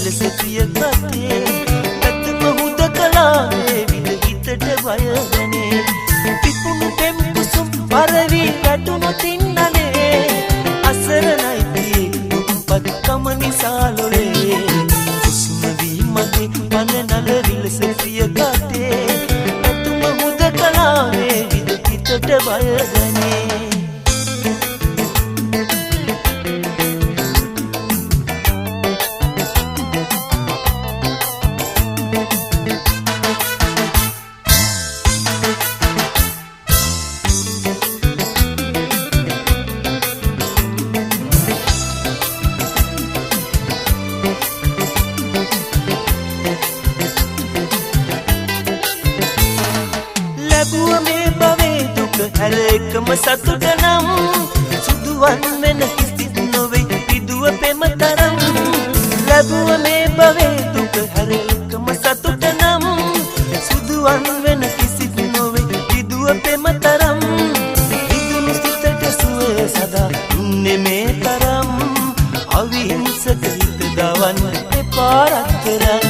විලස ප්‍රිය කතේ පැතුම හුදකලාවේ විද හිතට බය දැනේ පිපුණු පෙම් කුසුම් පරවි වැටුණු තින්නනේ අසරණයි පියේ දුප්පත් කම නිසා ලොලේ කුසුම වී මගේ පනනල විලස ප්‍රිය කතේ පැතුම හුදකලාවේ විද හිතට බය දැනේ හැර එකම සතුට නම් සුදුවන් වෙන කිසිත් නොවේ පිදුව පෙම තරම් ලැබුව මේ භවයේ දුක හැර එකම සතුට නම් සුදුවන් වෙන කිසිත් නොවේ පිදුව පෙම තරම් විදුණු සිතට සුවය සදා දුන්නේ මේ තරම් අවිහිංසක හිත දවන්න එපා රත්තරන්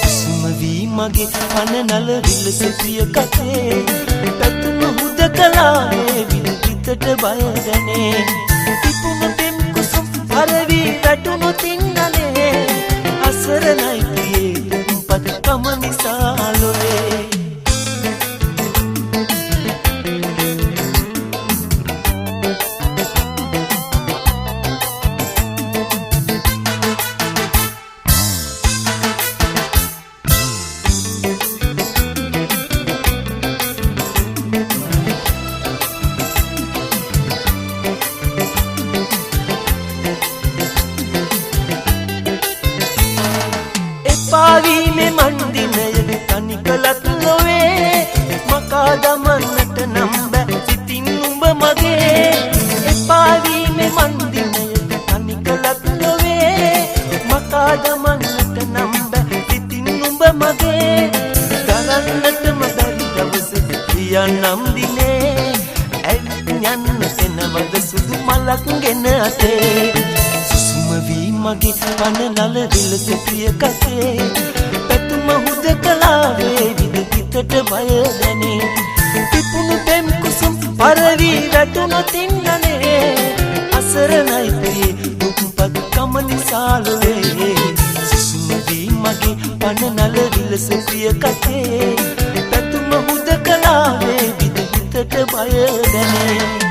සුසුම වී මගේ පනනල විලස ප්‍රිය කතේ පැතුම හුදකලාවේ විද හිතට බය දැනේ පිපුණු පෙම් කුසුම් පරවි වැටුණු තින්නනේ අසරණයි පියේ දුප්පත් කම නිසා ලොවේ පාවීමේ මන්දිනය තනිකලක් නොවේ මකා දමන්නට නම් බෑ සිතින් උඹ මගේ එපාවීමේ මන්දිනය තනිකලක් නොවේ මකා දමන්නට නම් බෑ සිතින් උඹ මගේ දරන්නටම බැරි දවස කියන්නම් දිනේ ඇවිත් යන්න එනවද සුදු මලක් ගෙන අතේ වී මගේ පනනල විලස ප්‍රිය කතේ පැතුම හුදකලාවේ විද හිතට බය දැනේ පිපුණු පෙම් කුසුම් පරවි වැටුණු තින්නනේ අසරණයි පියේ දුප්පත් කම නිසා ලොවේ සුසුම වී මගේ පනනල විලස ප්‍රිය කතේ පැතුම හුදකලාවේ විද හිතට බය දැනේ